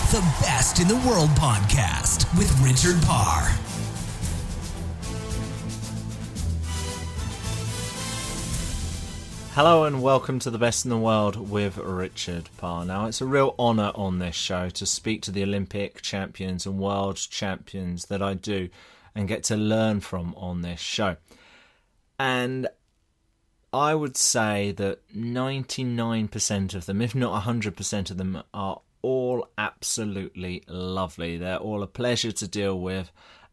The Best in the World podcast with Richard Parr. Hello and welcome to The Best in the World with Richard Parr. Now, it's a real honour on this show to speak to the Olympic champions and world champions that I do and get to learn from on this show. And I would say that 99% of them, if not 100% of them, are all absolutely lovely. They're all a pleasure to deal with,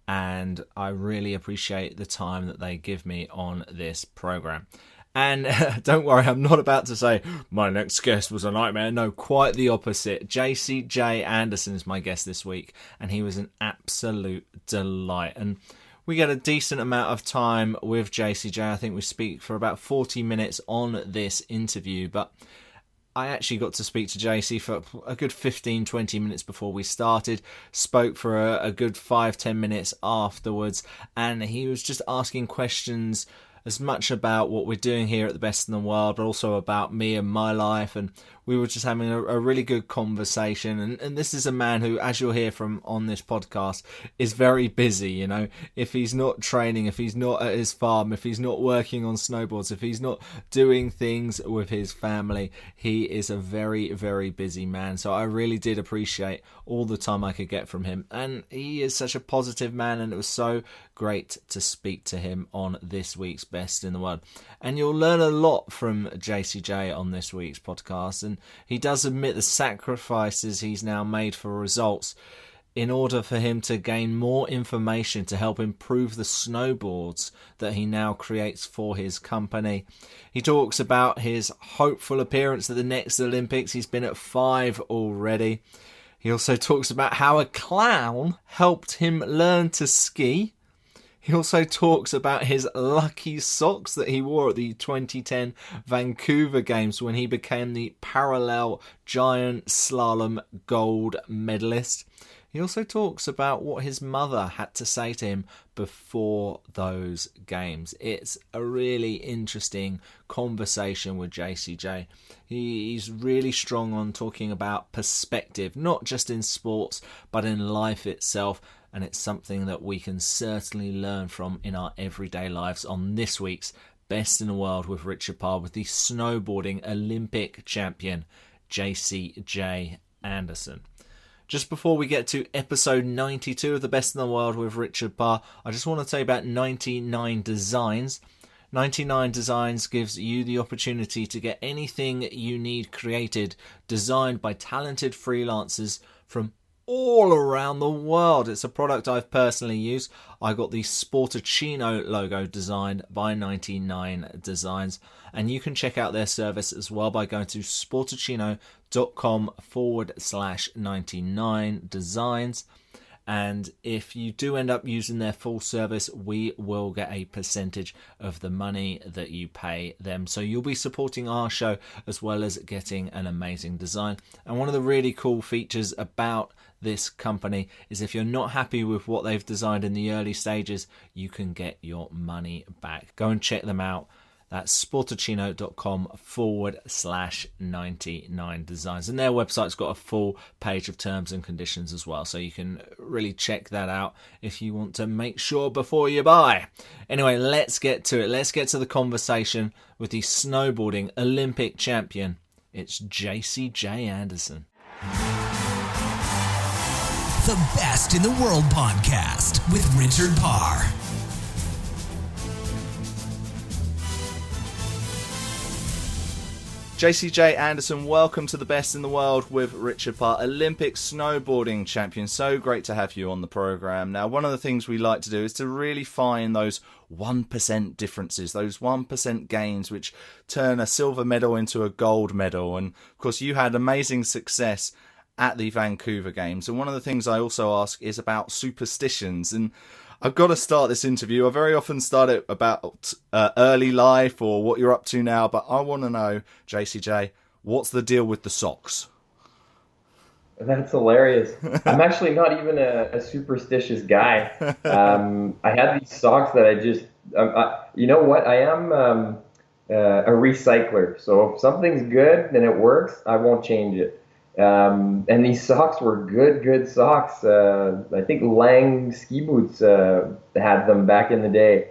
and I really appreciate the time that they give me on this programme. And don't worry, I'm not about to say my next guest was a nightmare. No, quite the opposite. Jasey-Jay Anderson is my guest this week, and he was an absolute delight. And we get a decent amount of time with Jasey-Jay. I think we speak for about 40 minutes on this interview, but I actually got to speak to Jasey for a good 15-20 minutes before we started, spoke for a good 5-10 minutes afterwards, and he was just asking questions as much about what we're doing here at the Best in the World, but also about me and my life. And we were just having a really good conversation. And this is a man who, as you'll hear from on this podcast, is very busy. You know, if he's not training, if he's not at his farm, if he's not working on snowboards, if he's not doing things with his family, he is a very, very busy man. So I really did appreciate all the time I could get from him. And he is such a positive man, and it was so great to speak to him on this week's Best in the World. And you'll learn a lot from Jasey-Jay on this week's podcast, and he does admit the sacrifices he's now made for results in order for him to gain more information to help improve the snowboards that he now creates for his company. He talks about his hopeful appearance at the next Olympics. He's been at 5 already. He also talks about how a clown helped him learn to ski. He also talks about his lucky socks that he wore at the 2010 Vancouver Games when he became the parallel giant slalom gold medalist. He also talks about what his mother had to say to him before those games. It's a really interesting conversation with Jasey-Jay. He's really strong on talking about perspective, not just in sports, but in life itself. And it's something that we can certainly learn from in our everyday lives on this week's Best in the World with Richard Parr, with the snowboarding Olympic champion, Jasey-Jay Anderson. Just before we get to episode 92 of the Best in the World with Richard Parr, I just want to tell you about 99 Designs. 99 Designs gives you the opportunity to get anything you need created, designed by talented freelancers from all around the world. It's a product I've personally used. I got the Sportacino logo designed by 99 Designs, and you can check out their service as well by going to sportacino.com/99 designs. And if you do end up using their full service, we will get a percentage of the money that you pay them. So you'll be supporting our show as well as getting an amazing design. And one of the really cool features about this company is if you're not happy with what they've designed in the early stages, you can get your money back. Go and check them out. That's sportacino.com/99 designs. And their website's got a full page of terms and conditions as well. So you can really check that out if you want to make sure before you buy. Anyway, let's get to it. Let's get to the conversation with the snowboarding Olympic champion. It's Jasey-Jay Anderson. The Best in the World podcast with Richard Parr. Jasey-Jay Anderson, welcome to the Best in the World with Richard Parr, Olympic snowboarding champion. So great to have you on the programme. Now, one of the things we like to do is to really find those 1% differences, those 1% gains which turn a silver medal into a gold medal. And of course, you had amazing success at the Vancouver Games. And one of the things I also ask is about superstitions. And I've got to start this interview. I very often start it about early life or what you're up to now, but I want to know, Jasey-Jay, what's the deal with the socks? That's hilarious. I'm actually not even a superstitious guy. I had these socks that I just, you know what? I am a recycler. So if something's good and it works, I won't change it. And these socks were good socks. I think Lang ski boots had them back in the day.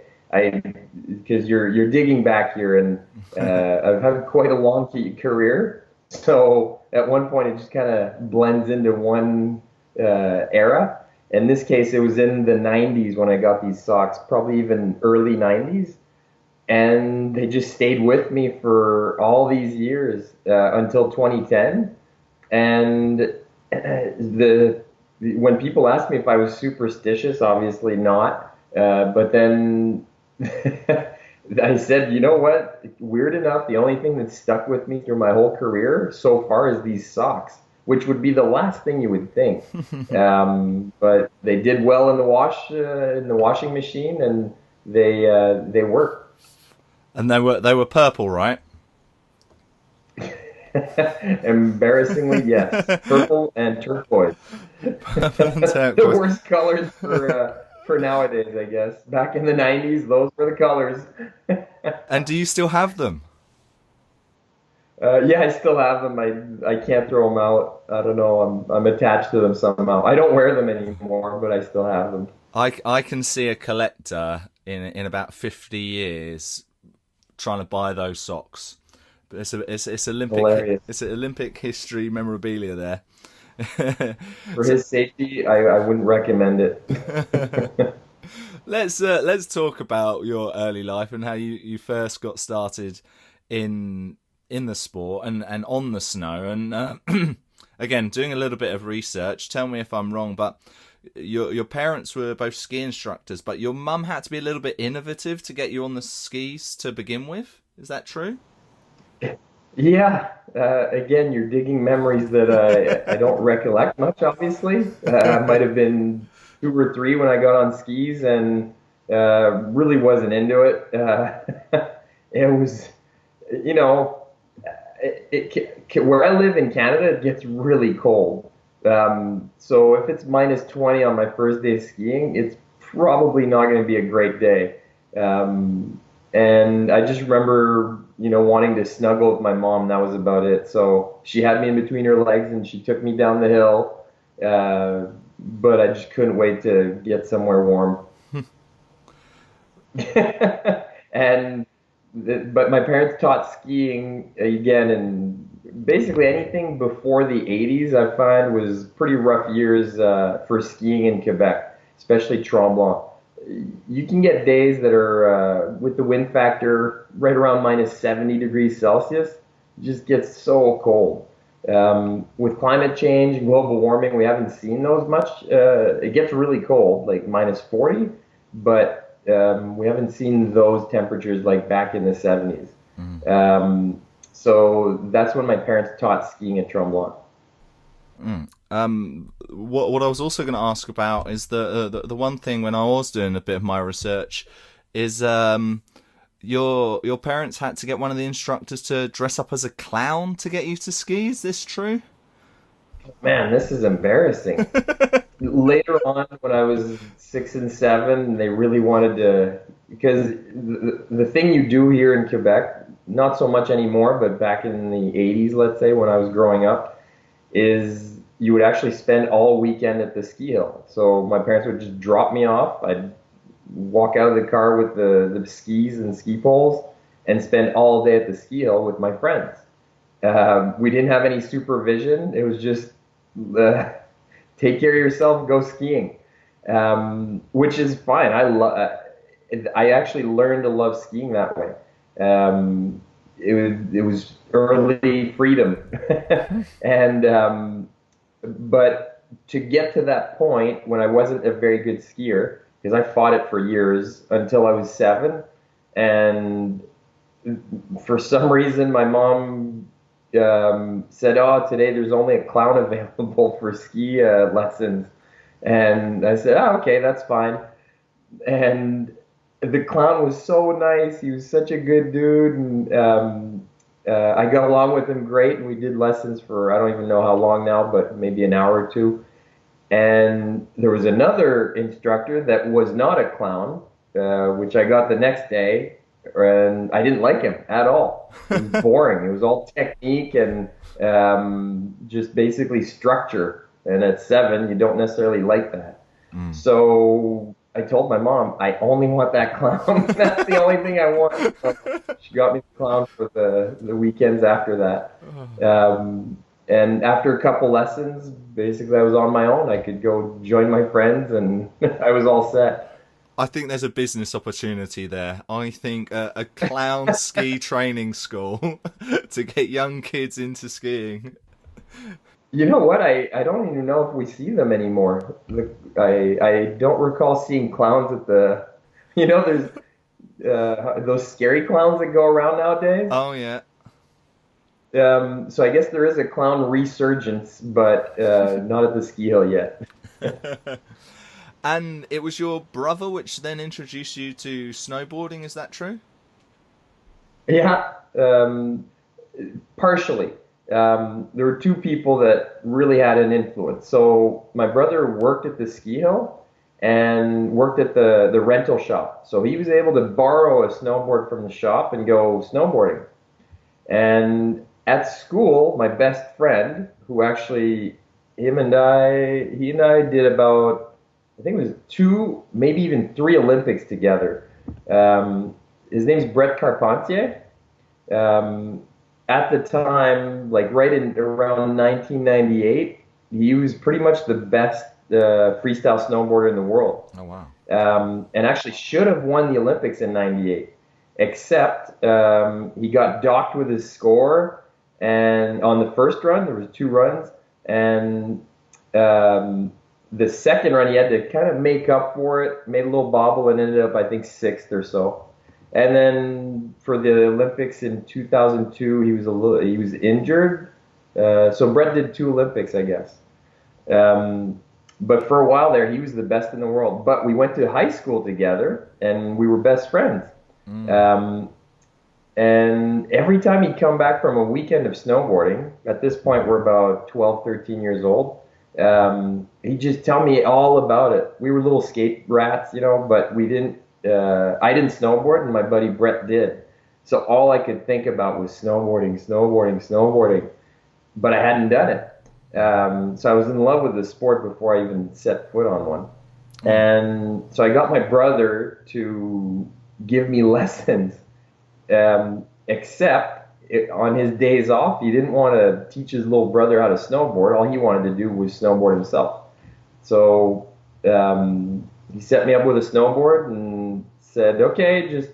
Because you're digging back here, and I've had quite a long career. So at one point, it just kind of blends into one era. In this case, it was in the 90s when I got these socks, probably even early 90s. And they just stayed with me for all these years until 2010. And when people ask me if I was superstitious, obviously not. But then I said, you know what? Weird enough, the only thing that's stuck with me through my whole career so far is these socks, which would be the last thing you would think. But they did well in the washing machine, and they work. And they were purple, right? Embarrassingly, yes. Purple and turquoise. Purple and The turquoise. worst colors for nowadays, I guess. Back in the 90s, those were the colors. And do you still have them? Yeah, I still have them. I can't throw them out. I don't know. I'm attached to them somehow. I don't wear them anymore, but I still have them. I can see a collector in about 50 years trying to buy those socks. But it's Olympic. Hilarious. It's an Olympic history memorabilia there. For his safety, I wouldn't recommend it. Let's talk about your early life and how you first got started in the sport and on the snow. And again, doing a little bit of research, tell me if I'm wrong, but your parents were both ski instructors, but your mum had to be a little bit innovative to get you on the skis to begin with. Is that true? Yeah. Again, you're digging memories that I don't recollect much, obviously. I might have been 2 or 3 when I got on skis and really wasn't into it. It was, you know, where I live in Canada, it gets really cold. So if it's minus 20 on my first day skiing, it's probably not going to be a great day. And I just remember, wanting to snuggle with my mom. That was about it. So she had me in between her legs and she took me down the hill. But I just couldn't wait to get somewhere warm. And but my parents taught skiing again, and basically anything before the 80s I find was pretty rough years for skiing in Quebec, especially Tremblant. You can get days that are with the wind factor right around minus 70 degrees Celsius. It just gets so cold. With climate change and global warming, we haven't seen those much. It gets really cold, like minus 40, but we haven't seen those temperatures like back in the 70s. So that's when my parents taught skiing at Tremblant. What I was also going to ask about is the one thing when I was doing a bit of my research is your parents had to get one of the instructors to dress up as a clown to get you to ski. Is this true? Man, this is embarrassing. Later on, when I was 6 and 7, they really wanted to, because the thing you do here in Quebec, not so much anymore, but back in the 80s, let's say, when I was growing up, is you would actually spend all weekend at the ski hill. So my parents would just drop me off. I'd walk out of the car with the skis and ski poles and spend all day at the ski hill with my friends. We didn't have any supervision. It was just take care of yourself, go skiing, which is fine. I actually learned to love skiing that way. It was early freedom, and but to get to that point when I wasn't a very good skier, because I fought it for years until I was 7, and for some reason my mom said, "Oh, today there's only a clown available for ski lessons," and I said, "Oh, okay, that's fine." And the clown was so nice. He was such a good dude, and I got along with him great. And we did lessons for I don't even know how long now, but maybe an hour or two. And there was another instructor that was not a clown, which I got the next day. and I didn't like him at all. It was boring. It was all technique and just basically structure. And at 7, you don't necessarily like that. So I told my mom, I only want that clown. That's the only thing I want. So she got me the clown for the weekends after that. And after a couple lessons, basically I was on my own. I could go join my friends, and I was all set. I think there's a business opportunity there. I think a clown ski training school to get young kids into skiing. You know what? I don't even know if we see them anymore. I don't recall seeing clowns at the, there's those scary clowns that go around nowadays. Oh yeah. So I guess there is a clown resurgence, but not at the ski hill yet. And it was your brother which then introduced you to snowboarding, is that true? Yeah, partially. There were two people that really had an influence. So my brother worked at the ski hill and worked at the rental shop. So he was able to borrow a snowboard from the shop and go snowboarding. And at school, my best friend, who actually, he and I did about, I think it was 2, maybe even 3 Olympics together. His name's Brett Carpentier. At the time, like right in around 1998, he was pretty much the best freestyle snowboarder in the world. Oh wow! And actually should have won the Olympics in '98, except he got docked with his score. And on the first run, there was 2 runs, and the second run he had to kind of make up for it, made a little bobble, and ended up I think 6th or so. And then for the Olympics in 2002, he was injured. So Brett did 2 Olympics, I guess. But for a while there, he was the best in the world. But we went to high school together, and we were best friends. And every time he'd come back from a weekend of snowboarding, at this point we're about 12, 13 years old, he'd just tell me all about it. We were little skate rats, but we didn't. I didn't snowboard, and my buddy Brett did. So all I could think about was snowboarding, snowboarding, snowboarding. But I hadn't done it. So I was in love with the sport before I even set foot on one. And so I got my brother to give me lessons, except on his days off, he didn't want to teach his little brother how to snowboard. All he wanted to do was snowboard himself. So he set me up with a snowboard and said, okay, just,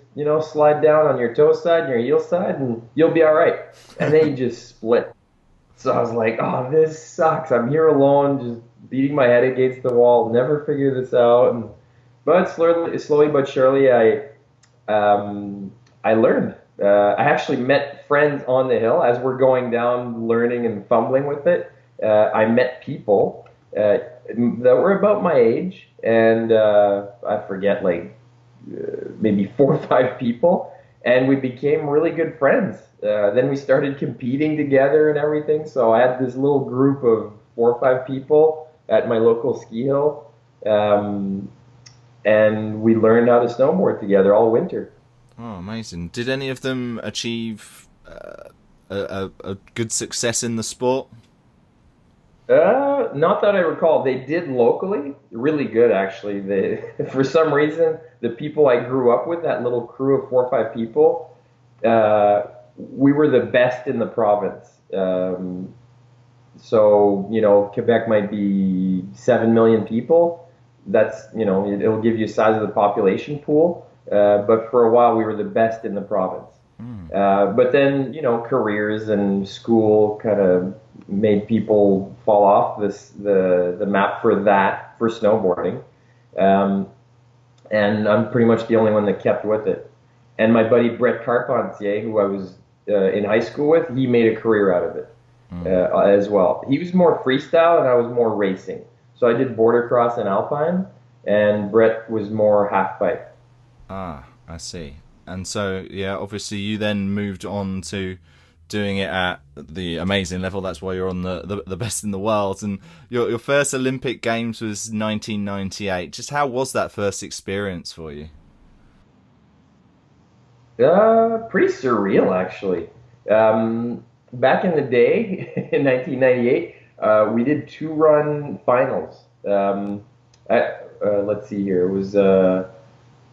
slide down on your toe side and your heel side and you'll be all right. And then he just split. So I was like, oh, this sucks. I'm here alone, just beating my head against the wall, never figure this out. But slowly but surely, I learned. I actually met friends on the hill as we're going down, learning and fumbling with it. I met people that were about my age, and I forget, maybe 4 or 5 people, and we became really good friends. Then we started competing together and everything, so I had this little group of 4 or 5 people at my local ski hill, and we learned how to snowboard together all winter. Oh, amazing. Did any of them achieve a good success in the sport? Not that I recall. They did locally, really good actually. For some reason, the people I grew up with, that little crew of 4 or 5 people, we were the best in the province. So, Quebec might be 7 million people. That's, it'll give you a size of the population pool. But for a while, we were the best in the province. But then, careers and school kind of made people fall off the map for snowboarding. And I'm pretty much the only one that kept with it. And my buddy Brett Carpentier, who I was in high school with, he made a career out of it as well. He was more freestyle and I was more racing. So I did border cross and alpine, and Brett was more half pipe. Ah, I see. And so, yeah, obviously you then moved on to doing it at the amazing level. That's why you're on the best in the world. And your first Olympic Games was 1998. Just how was that first experience for you? Pretty surreal, actually. Back in the day, in 1998, we did two-run finals. Let's see here.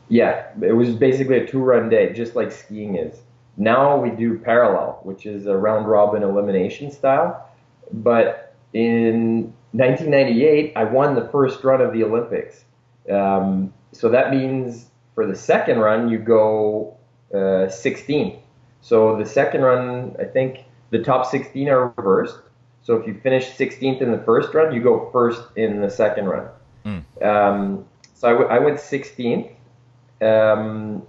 Yeah, it was basically a two-run day, just like skiing is. Now we do parallel, which is a round-robin elimination style. But in 1998, I won the first run of the Olympics. So that means for the second run, you go 16th. So the second run, I think the top 16 are reversed. So if you finish 16th in the first run, you go first in the second run. Mm. So I went 16th, and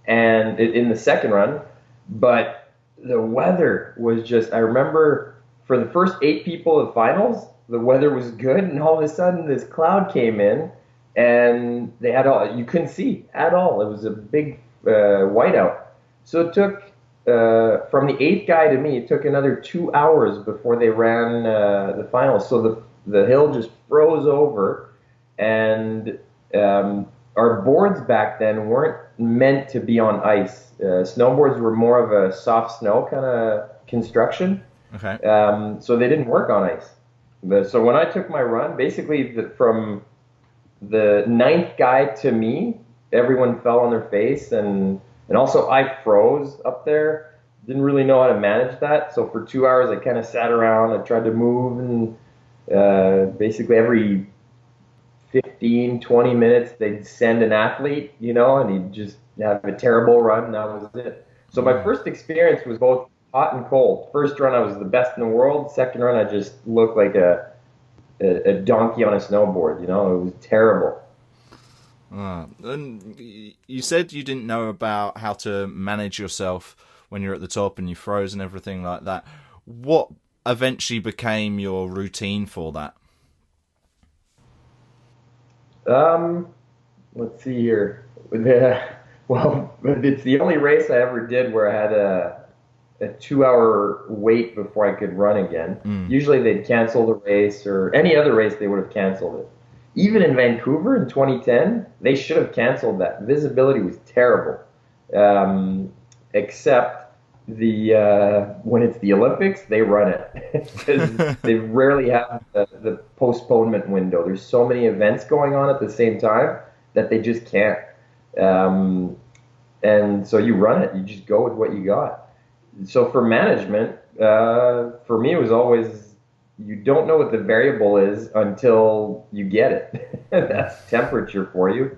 in the second run, but the weather was just, I remember for the first 8 people of finals, the weather was good, and all of a sudden this cloud came in, and they had all, you couldn't see at all. It was a big whiteout. So it took, from the eighth guy to me, it took another 2 hours before they ran the finals. So the hill just froze over, and our boards back then weren't meant to be on ice. Snowboards were more of a soft snow kind of construction, Okay. so they didn't work on ice. So when I took my run, basically from the ninth guy to me, everyone fell on their face, and also I froze up there. Didn't really know how to manage that. So for 2 hours, I kind of sat around. I tried to move, and basically every 15, 20 minutes, they'd send an athlete, and he'd just have a terrible run, and that was it. So my first experience was both hot and cold. First run, I was the best in the world. Second run, I just looked like a donkey on a snowboard, It was terrible. And you said you didn't know about how to manage yourself when you're at the top and you froze and everything like that. What eventually became your routine for that? Um, let's see here. Well, it's the only race I ever did where I had a 2 hour wait before I could run again. Mm. Usually they'd cancel the race, or any other race they would have canceled it. Even in Vancouver in 2010, they should have canceled that. Visibility was terrible. Except when it's the Olympics, they run it because they rarely have the postponement window. There's so many events going on at the same time that they just can't. Um, and so you run it. You just go with what you got. So for management, for me, it was always, you don't know what the variable is until you get it. That's temperature for you.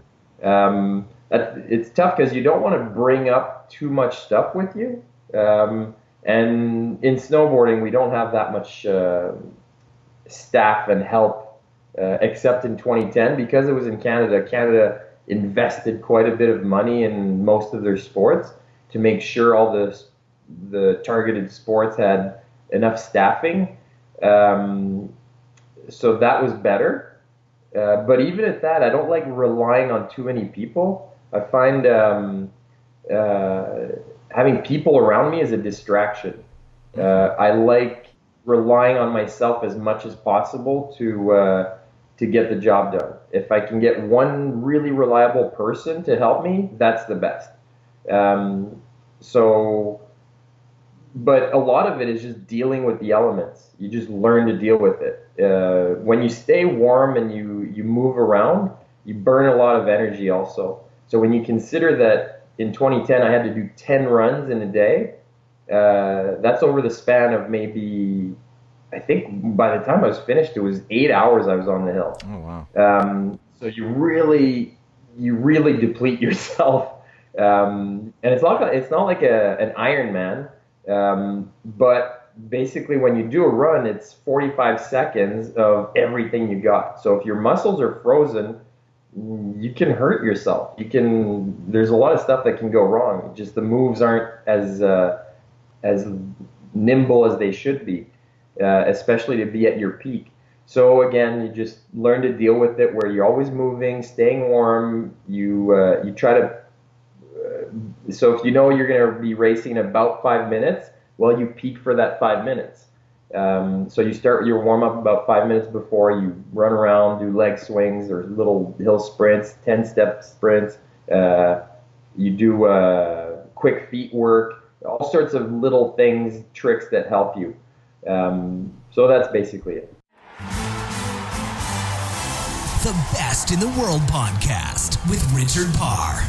It's tough because you don't want to bring up too much stuff with you. And in snowboarding, we don't have that much staff and help, except in 2010 because it was in Canada. Canada invested quite a bit of money in most of their sports to make sure all the targeted sports had enough staffing. So that was better. But even at that, I don't like relying on too many people. I find having people around me is a distraction. I like relying on myself as much as possible to get the job done. If I can get one really reliable person to help me, that's the best. Um, so, but a lot of it is just dealing with the elements. You just learn to deal with it. When you stay warm and you move around, you burn a lot of energy also. So when you consider that in 2010 I had to do 10 runs in a day, that's over the span of maybe, I think by the time I was finished, it was 8 hours I was on the hill. Oh, wow. So you really deplete yourself. And it's not like an Ironman, but basically when you do a run, it's 45 seconds of everything you got. So if your muscles are frozen, you can hurt yourself. There's a lot of stuff that can go wrong. Just the moves aren't as nimble as they should be, especially to be at your peak. So again, you just learn to deal with it where you're always moving, staying warm. You try to. So if you know you're going to be racing in about 5 minutes, well, you peak for that 5 minutes. So you start your warm up about 5 minutes before. You run around, do leg swings or little hill sprints, 10-step sprints. You do quick quick feet work, all sorts of little things, tricks that help you. So that's basically it. The Best in the World podcast with Richard Parr.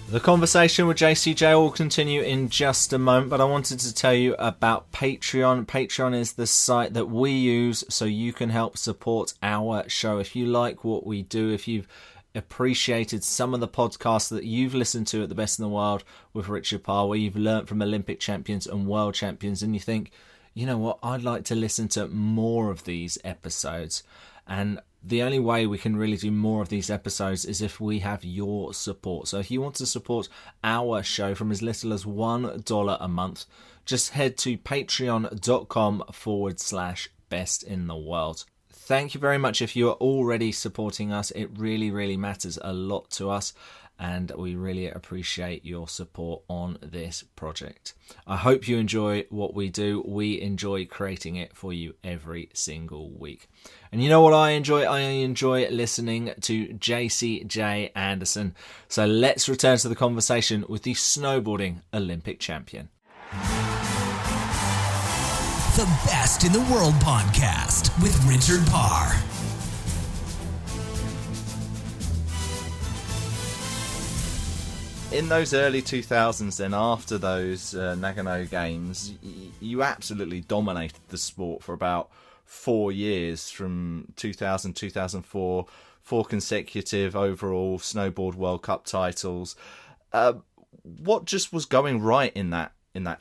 The conversation with Jasey-Jay will continue in just a moment, but I wanted to tell you about Patreon. Patreon is the site that we use so you can help support our show. If you like what we do, if you've appreciated some of the podcasts that you've listened to at the Best in the World with Richard Parr, where you've learnt from Olympic champions and world champions, and you think, you know what, I'd like to listen to more of these episodes. And the only way we can really do more of these episodes is if we have your support. So if you want to support our show from as little as $1 a month, just head to patreon.com/best in the world. Thank you very much if you are already supporting us. It really, really matters a lot to us, and we really appreciate your support on this project. I hope you enjoy what we do. We enjoy creating it for you every single week. And you know what I enjoy? I enjoy listening to Jasey-Jay Anderson. So let's return to the conversation with the snowboarding Olympic champion. The Best in the World podcast with Richard Parr. In those early 2000s, then after those Nagano Games, you absolutely dominated the sport for about 4 years, from 2000 2004, 4 consecutive overall snowboard World Cup titles. What just was going right in that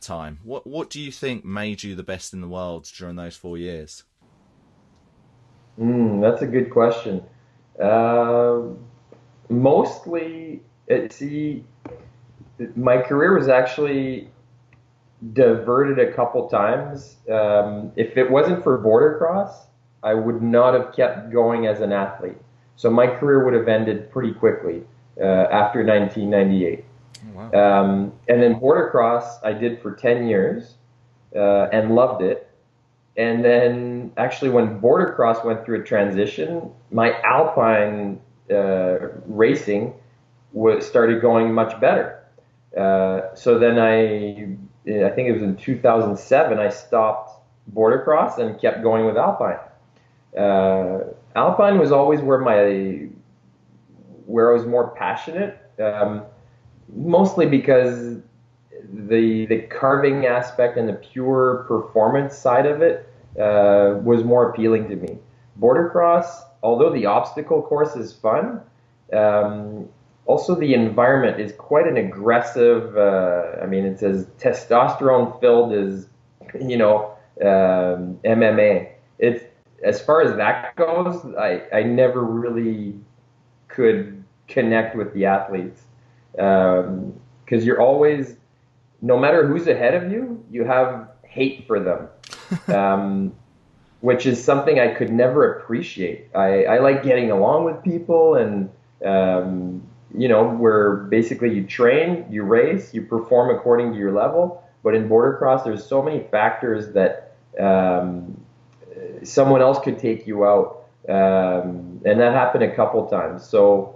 time? What do you think made you the best in the world during those 4 years? That's a good question. Mostly, my career was actually diverted a couple times. If it wasn't for border cross, I would not have kept going as an athlete. So my career would have ended pretty quickly after 1998. Wow. And then border cross I did for 10 years and loved it. And then actually when border cross went through a transition, my alpine racing started going much better. So then I think it was in 2007, I stopped border cross and kept going with alpine. Alpine was always where I was more passionate, mostly because the carving aspect and the pure performance side of it was more appealing to me. Border cross, although the obstacle course is fun, also the environment is quite an aggressive, it's as testosterone filled as, MMA. It's, as far as that goes, I never really could connect with the athletes. Because you're always, no matter who's ahead of you, you have hate for them, which is something I could never appreciate. I like getting along with people, and where basically you train, you race, you perform according to your level. But in border cross, there's so many factors that someone else could take you out, and that happened a couple times. So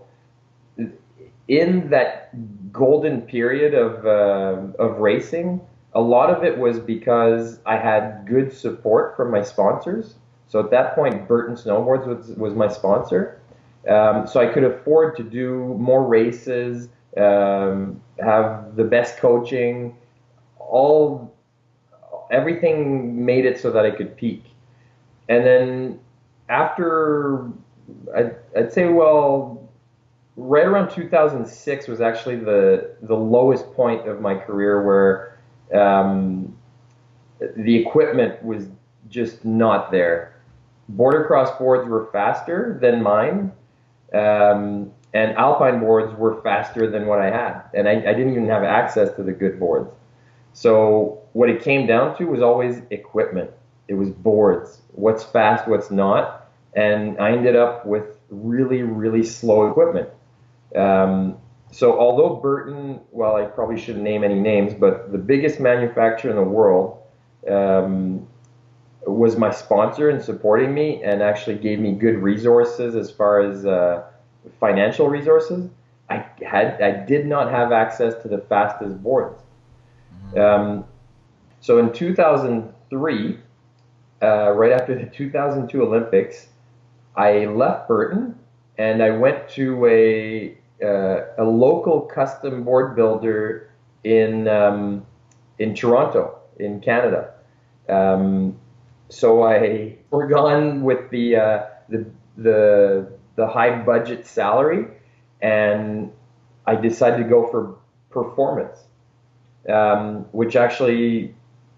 in that golden period of racing, a lot of it was because I had good support from my sponsors. So at that point, Burton Snowboards was my sponsor. So I could afford to do more races, have the best coaching, everything made it so that I could peak. And then after, I'd say, right around 2006 was actually the lowest point of my career, where the equipment was just not there. Border cross boards were faster than mine, and alpine boards were faster than what I had, and I didn't even have access to the good boards. So what it came down to was always equipment. It was boards, what's fast, what's not, and I ended up with really, really slow equipment. So although Burton, well, I probably shouldn't name any names, but the biggest manufacturer in the world, was my sponsor in supporting me and actually gave me good resources as far as financial resources. I did not have access to the fastest boards. So in 2003, right after the 2002 Olympics, I left Burton and I went to a local custom board builder in Toronto, in Canada. So I forgone with the high budget salary, and I decided to go for performance, which actually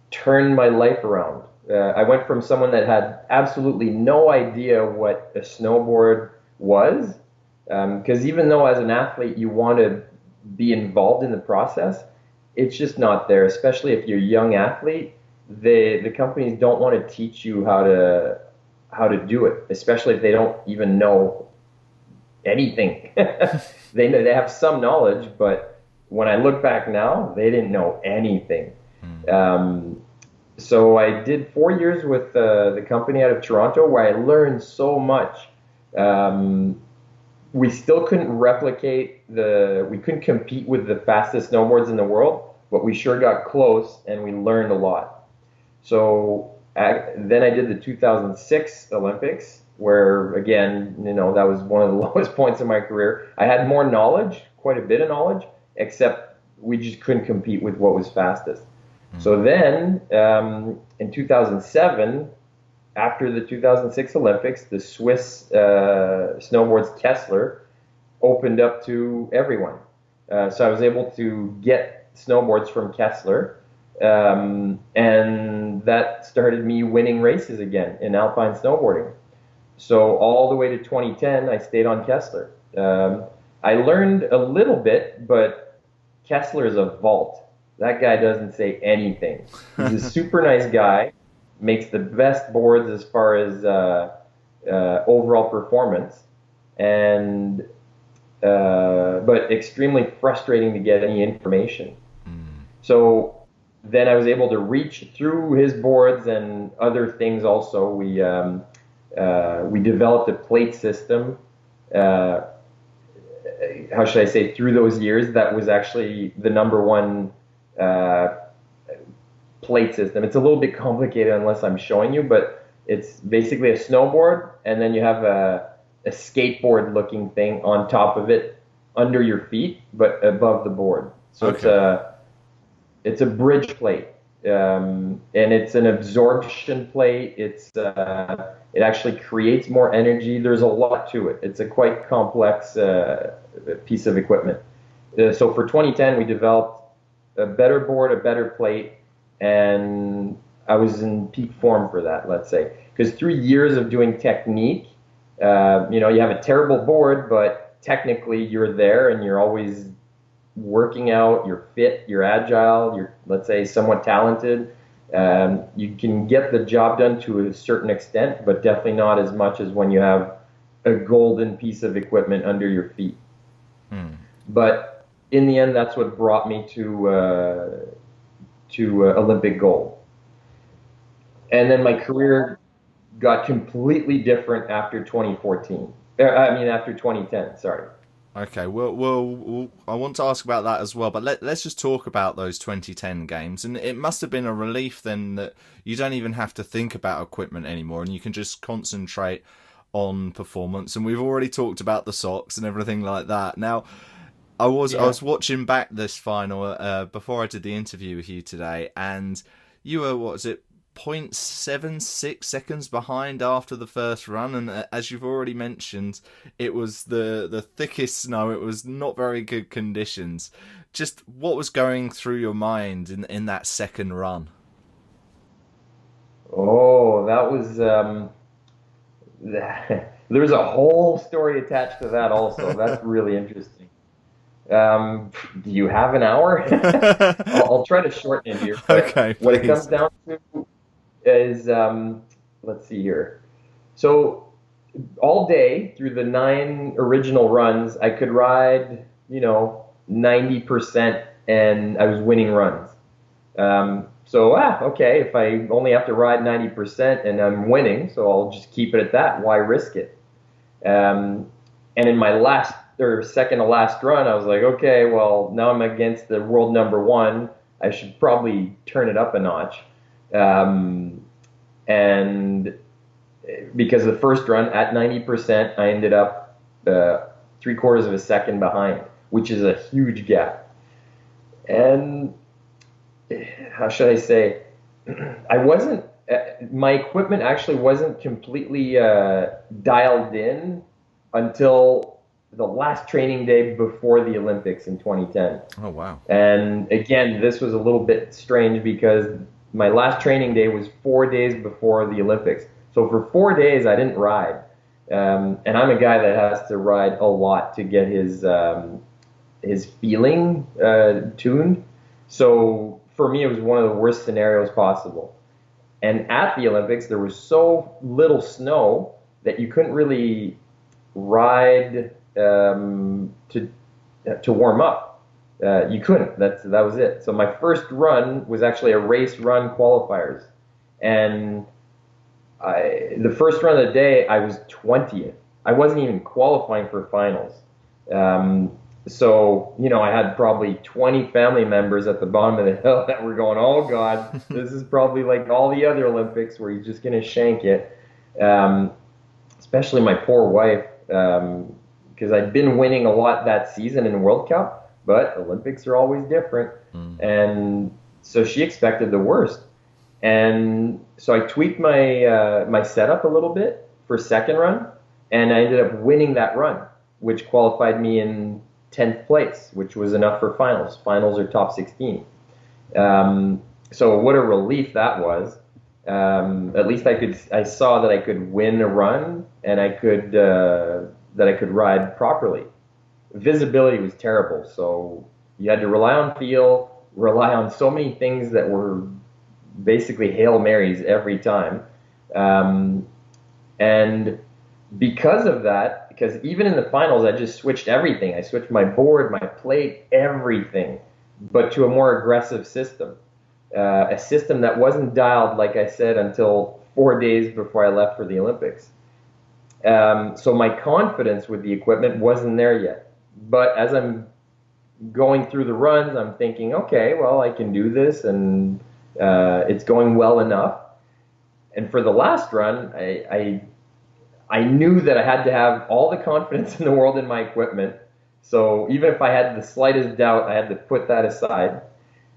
turned my life around. I went from someone that had absolutely no idea what a snowboard was, because even though as an athlete you want to be involved in the process, it's just not there, especially if you're a young athlete. The companies don't want to teach you how to do it, especially if they don't even know anything. They have some knowledge, but when I look back now, they didn't know anything. So I did 4 years with the company out of Toronto, where I learned so much. We still couldn't we couldn't compete with the fastest snowboards in the world, but we sure got close and we learned a lot. So then I did the 2006 Olympics, where again, that was one of the lowest points in my career. I had more knowledge, quite a bit of knowledge, except we just couldn't compete with what was fastest. So then in 2007, after the 2006 Olympics, the Swiss snowboards Kessler opened up to everyone. So I was able to get snowboards from Kessler, and that started me winning races again in alpine snowboarding. So all the way to 2010, I stayed on Kessler. I learned a little bit, but Kessler is a vault. That guy doesn't say anything. He's a super nice guy, makes the best boards as far as overall performance, and but extremely frustrating to get any information. So then I was able to reach through his boards and other things also. We developed a plate system. How should I say, through those years, that was actually the number one plate system. It's a little bit complicated unless I'm showing you, but it's basically a snowboard, and then you have a skateboard looking thing on top of it under your feet, but above the board. So okay. It's a bridge plate, and it's an absorption plate. It actually creates more energy. There's a lot to it. It's a quite complex piece of equipment. So for 2010, we developed a better board, a better plate, and I was in peak form for that, let's say. Because 3 years of doing technique, you have a terrible board, but technically you're there and you're always working out, you're fit, you're agile, you're, let's say, somewhat talented. You can get the job done to a certain extent, but definitely not as much as when you have a golden piece of equipment under your feet. But in the end, that's what brought me to Olympic gold. And then my career got completely different after 2014. After 2010, sorry. Okay, well, I want to ask about that as well, but let's just talk about those 2010 games. And it must have been a relief then that you don't even have to think about equipment anymore, and you can just concentrate on performance. And we've already talked about the socks and everything like that. Now, I was watching back this final before I did the interview with you today, and you were, 0.76 seconds behind after the first run, and as you've already mentioned, it was the thickest snow. It was not very good conditions. Just what was going through your mind in that second run? Oh, that was there's a whole story attached to that also. That's really interesting. Do you have an hour? I'll try to shorten it here. Okay, please. What it comes down to is, let's see here. So all day through the 9 original runs, I could ride, 90%, and I was winning runs. So, okay, if I only have to ride 90% and I'm winning, so I'll just keep it at that. Why risk it? And in my last or second to last run, I was like, okay, well, now I'm against the world number one. I should probably turn it up a notch. And because the first run at 90%, I ended up 3/4 of a second behind, which is a huge gap. And how should I say? I wasn't. My equipment actually wasn't completely dialed in until the last training day before the Olympics in 2010. Oh, wow. And again, this was a little bit strange because my last training day was 4 days before the Olympics. So for 4 days, I didn't ride. And I'm a guy that has to ride a lot to get his feeling tuned. So for me, it was one of the worst scenarios possible. And at the Olympics, there was so little snow that you couldn't really ride to warm up. You couldn't. That was it. So my first run was actually a race run qualifiers, and the first run of the day I was 20th. I wasn't even qualifying for finals. So, I had probably 20 family members at the bottom of the hill that were going, oh God, this is probably like all the other Olympics where you're just going to shank it. Especially my poor wife, because I'd been winning a lot that season in the World Cup, but Olympics are always different. And so she expected the worst. And so I tweaked my setup a little bit for second run, and I ended up winning that run, which qualified me in 10th place, which was enough for finals. Finals are top 16. So what a relief that was. At least I saw that I could win a run, and I could ride properly. Visibility was terrible, so you had to rely on feel, rely on so many things that were basically Hail Marys every time. And because of that, because even in the finals, I just switched everything. I switched my board, my plate, everything, but to a more aggressive system. A system that wasn't dialed, like I said, until 4 days before I left for the Olympics. So my confidence with the equipment wasn't there yet. But as I'm going through the runs, I'm thinking, okay, well, I can do this, and it's going well enough. And for the last run, I knew that I had to have all the confidence in the world in my equipment. So even if I had the slightest doubt, I had to put that aside.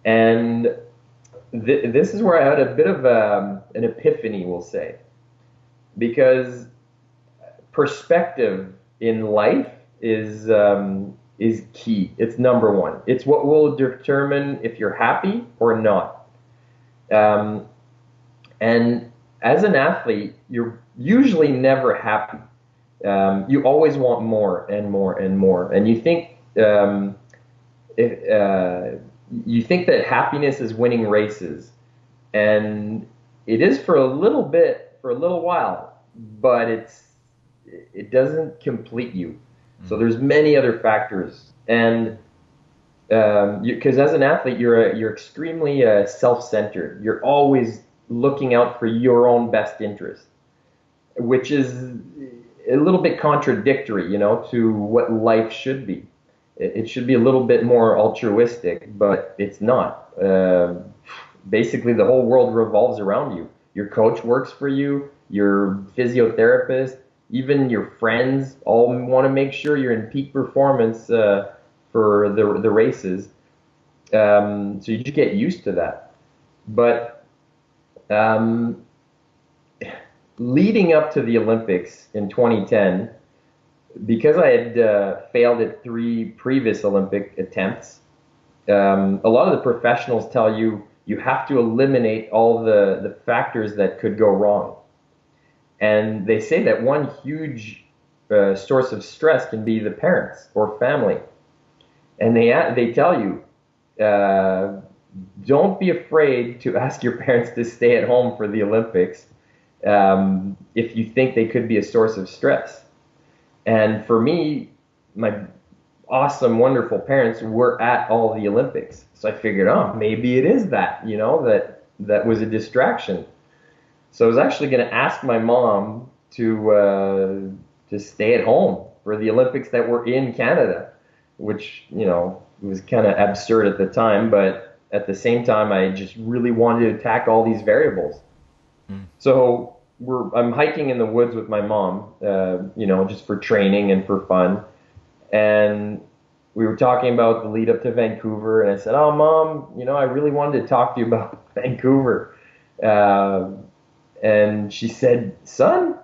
And this is where I had a bit of an epiphany, we'll say. Because perspective in life is key. It's number one. It's what will determine if you're happy or not. And as an athlete, you're usually never happy. You always want more and more and more. And you think that happiness is winning races, and it is for a little bit, for a little while, but it doesn't complete you. So there's many other factors, and because as an athlete, you're extremely self-centered. You're always looking out for your own best interest, which is a little bit contradictory, to what life should be. It should be a little bit more altruistic, but it's not. Basically, the whole world revolves around you. Your coach works for you, your physiotherapist, even your friends all want to make sure you're in peak performance for the races. So you just get used to that. But leading up to the Olympics in 2010, because I had failed at 3 previous Olympic attempts, a lot of the professionals tell you have to eliminate all the factors that could go wrong. And they say that one huge source of stress can be the parents or family. And they tell you, don't be afraid to ask your parents to stay at home for the Olympics if you think they could be a source of stress. And for me, my awesome, wonderful parents were at all the Olympics. So I figured, maybe it is that, that that was a distraction. So I was actually going to ask my mom to stay at home for the Olympics that were in Canada, which, was kind of absurd at the time, but at the same time, I just really wanted to attack all these variables. So I'm hiking in the woods with my mom, just for training and for fun. And we were talking about the lead up to Vancouver, and I said, "Oh, Mom, I really wanted to talk to you about Vancouver." And she said, "Son,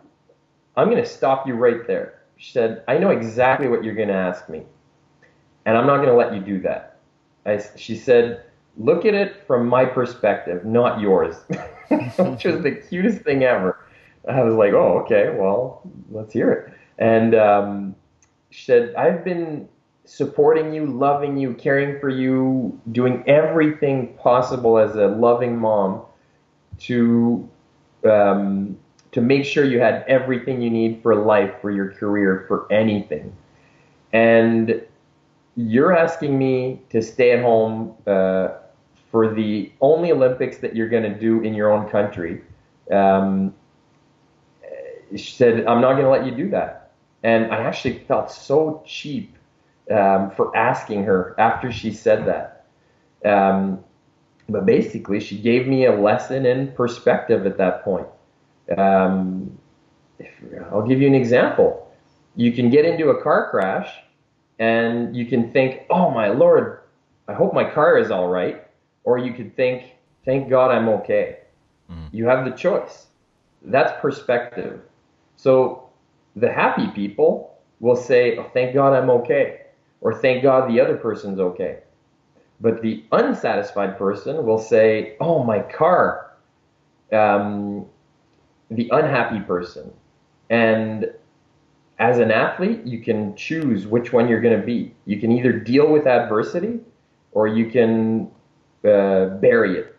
I'm going to stop you right there." She said, "I know exactly what you're going to ask me, and I'm not going to let you do that." She said, "Look at it from my perspective, not yours," which was the cutest thing ever. I was like, "Oh, okay, well, let's hear it." And she said, "I've been supporting you, loving you, caring for you, doing everything possible as a loving mom to make sure you had everything you need for life, for your career, for anything. And you're asking me to stay at home for the only Olympics that you're going to do in your own country." She said, "I'm not going to let you do that." And I actually felt so cheap for asking her after she said that. But basically, she gave me a lesson in perspective at that point. I'll give you an example. You can get into a car crash and you can think, "Oh my Lord, I hope my car is all right." Or you could think, "Thank God I'm okay." You have the choice. That's perspective. So the happy people will say, "Oh, thank God I'm okay." Or "Thank God the other person's okay." But the unsatisfied person will say, "Oh, my car." The unhappy person. And as an athlete, you can choose which one you're going to be. You can either deal with adversity or you can bury it.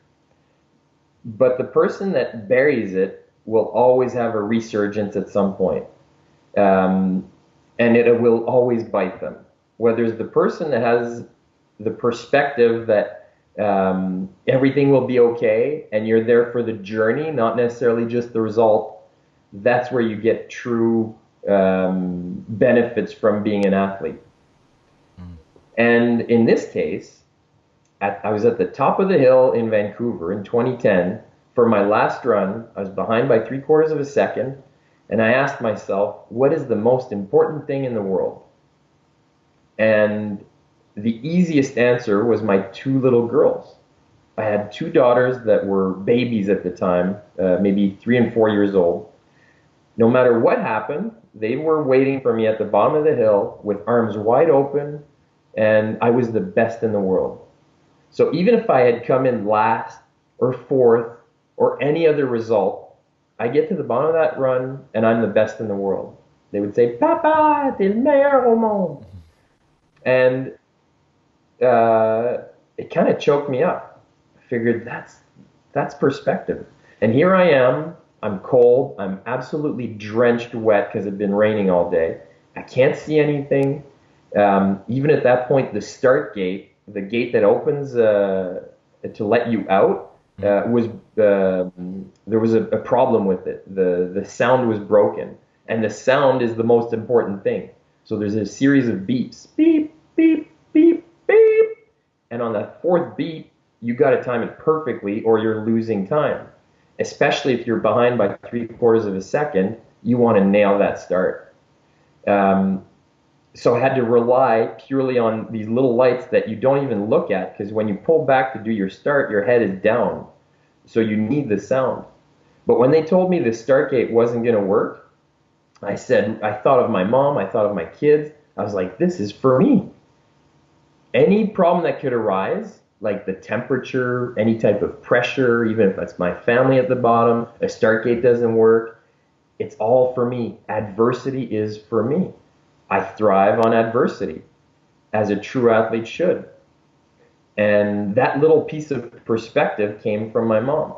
But the person that buries it will always have a resurgence at some point. And it will always bite them. Whether it's the person that has the perspective that everything will be okay and you're there for the journey, not necessarily just the result, that's where you get true benefits from being an athlete. And in this case, I was at the top of the hill in Vancouver in 2010 for my last run. I was behind by 3/4 of a second, and I asked myself, what is the most important thing in the world? And the easiest answer was my 2 little girls. I had 2 daughters that were babies at the time, maybe 3 and 4 years old. No matter what happened, they were waiting for me at the bottom of the hill with arms wide open, and I was the best in the world. So even if I had come in last or fourth or any other result, I get to the bottom of that run and I'm the best in the world. They would say, "Papa, t'es le meilleur au monde." And it kind of choked me up. I figured that's perspective. And here I am. I'm cold. I'm absolutely drenched wet because it's been raining all day. I can't see anything. Even at that point, the start gate, the gate that opens to let you out, there was a problem with it. The sound was broken, and the sound is the most important thing. So there's a series of beeps, beep, beep, beep, beep, and on that 4th beep, you got to time it perfectly, or you're losing time. Especially if you're behind by 3/4 of a second, you want to nail that start. So I had to rely purely on these little lights that you don't even look at, because when you pull back to do your start, your head is down. So you need the sound. But when they told me the start gate wasn't going to work, I thought of my mom, I thought of my kids. I was like, this is for me. Any problem that could arise, like the temperature, any type of pressure, even if it's my family at the bottom, a start gate doesn't work, it's all for me. Adversity is for me. I thrive on adversity, as a true athlete should. And that little piece of perspective came from my mom.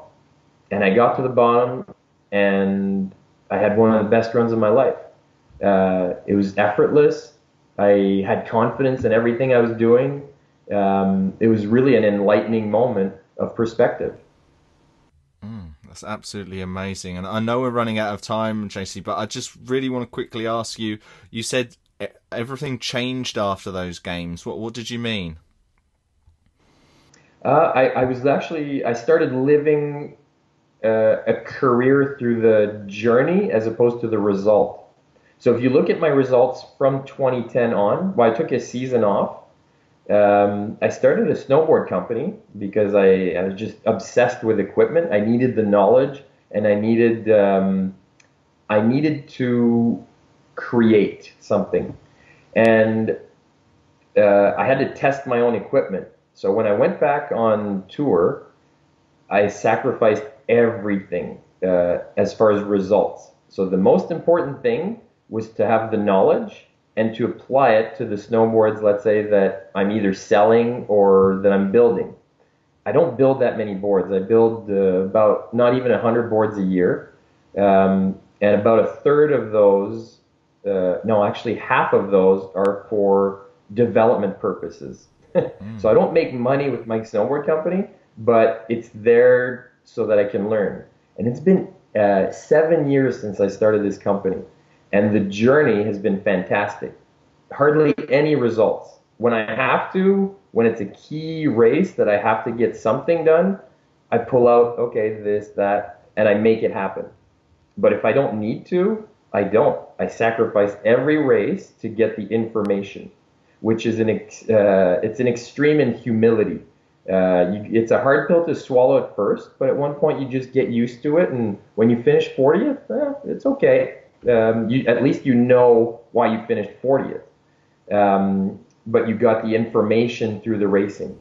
And I got to the bottom, and I had one of the best runs of my life. It was effortless. I had confidence in everything I was doing. It was really an enlightening moment of perspective. That's absolutely amazing. And I know we're running out of time, JC, but I just really want to quickly ask you, you said everything changed after those games. What did you mean? I started living a career through the journey as opposed to the result. So if you look at my results from 2010 on, well, I took a season off. I started a snowboard company because I was just obsessed with equipment. I needed the knowledge, and I needed to create something, and I had to test my own equipment. So when I went back on tour, I sacrificed everything as far as results. So the most important thing was to have the knowledge and to apply it to the snowboards, let's say, that I'm either selling or that I'm building. I don't build that many boards. I build about not even 100 boards a year. And about a third of those, no, actually half of those are for development purposes. So I don't make money with my snowboard company, but it's there so that I can learn. And it's been 7 years since I started this company. And the journey has been fantastic. Hardly any results. When it's a key race that I have to get something done, I pull out, okay, this, that, and I make it happen. But if I don't need to, I don't. I sacrifice every race to get the information, which is it's an extreme in humility. It's a hard pill to swallow at first, but at one point you just get used to it, and when you finish 40th, it's okay. At least you know why you finished 40th. But you got the information through the racing.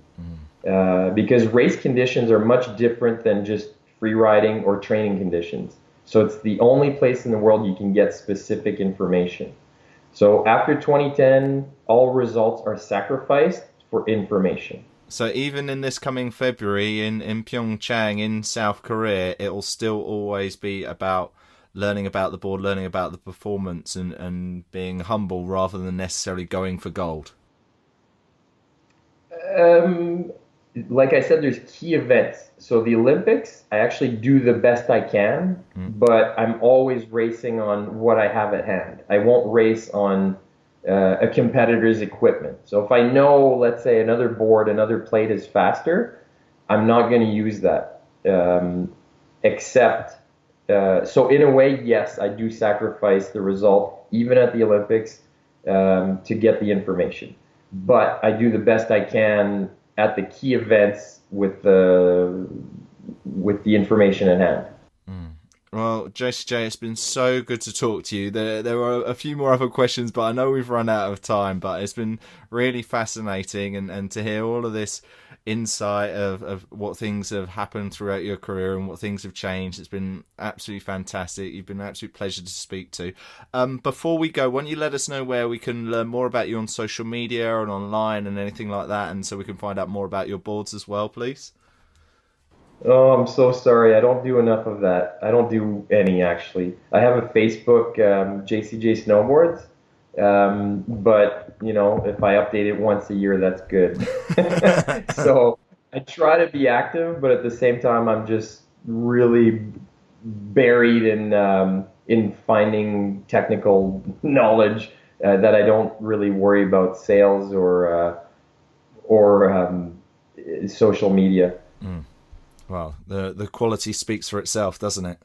Because race conditions are much different than just free riding or training conditions. So it's the only place in the world you can get specific information. So after 2010, all results are sacrificed for information. So even in this coming February in Pyeongchang in South Korea, it will still always be about learning about the board, learning about the performance, and being humble rather than necessarily going for gold. Like I said, there's key events. So the Olympics, I actually do the best I can, but I'm always racing on what I have at hand. I won't race on a competitor's equipment. So if I know, let's say, another board, another plate is faster, I'm not going to use that. So in a way, yes, I do sacrifice the result, even at the Olympics, to get the information. But I do the best I can at the key events with the information at hand. Well, Jasey-Jay, it's been so good to talk to you. There are a few more other questions, but I know we've run out of time. But it's been really fascinating, and to hear all of this insight of what things have happened throughout your career and what things have changed. It's been absolutely fantastic. You've been an absolute pleasure to speak to. Before we go, why don't you let us know where we can learn more about you on social media and online and anything like that, and so we can find out more about your boards as well, please? Oh, I'm so sorry. I don't do enough of that. I don't do any, actually. I have a Facebook, Jasey-Jay Snowboards, but, if I update it once a year, that's good. So I try to be active, but at the same time, I'm just really buried in finding technical knowledge that I don't really worry about sales or social media. Well, the quality speaks for itself, doesn't it?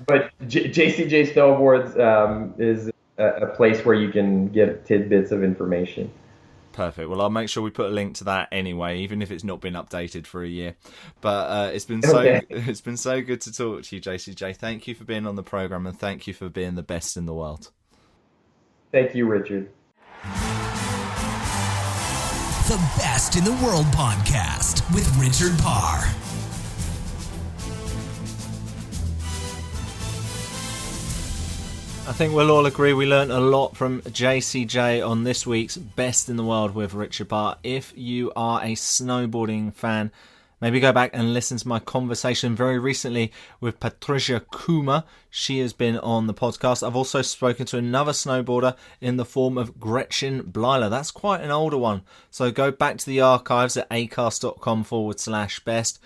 But Jasey-Jay Snowboards is a place where you can get tidbits of information. Perfect. Well, I'll make sure we put a link to that anyway, even if it's not been updated for a year. But it's been so good to talk to you, Jasey-Jay. Thank you for being on the program, and thank you for being the best in the world. Thank you, Richard. The Best in the World podcast with Richard Parr. I think we'll all agree we learned a lot from Jasey-Jay on this week's Best in the World with Richard Parr. If you are a snowboarding fan, maybe go back and listen to my conversation very recently with Patricia Kuma. She has been on the podcast. I've also spoken to another snowboarder in the form of Gretchen Bleiler. That's quite an older one. So go back to the archives at acast.com/best.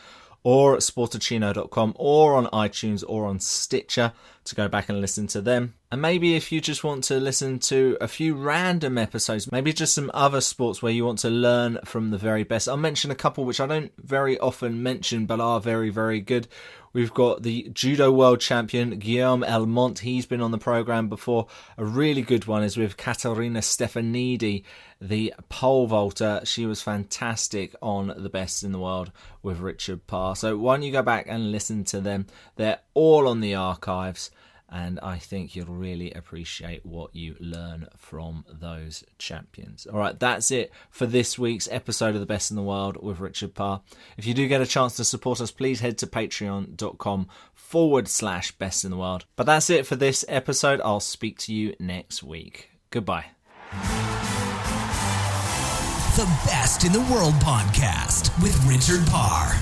or at sportacino.com or on iTunes or on Stitcher to go back and listen to them. And maybe if you just want to listen to a few random episodes, maybe just some other sports where you want to learn from the very best. I'll mention a couple which I don't very often mention but are very, very good. We've got the judo world champion, Guillaume Elmont. He's been on the program before. A really good one is with Katerina Stefanidi, the pole vaulter. She was fantastic on The Best in the World with Richard Parr. So why don't you go back and listen to them? They're all on the archives, and I think you'll really appreciate what you learn from those champions. All right, that's it for this week's episode of The Best in the World with Richard Parr. If you do get a chance to support us, please head to patreon.com/Best in the World. But that's it for this episode. I'll speak to you next week. Goodbye. The Best in the World podcast with Richard Parr.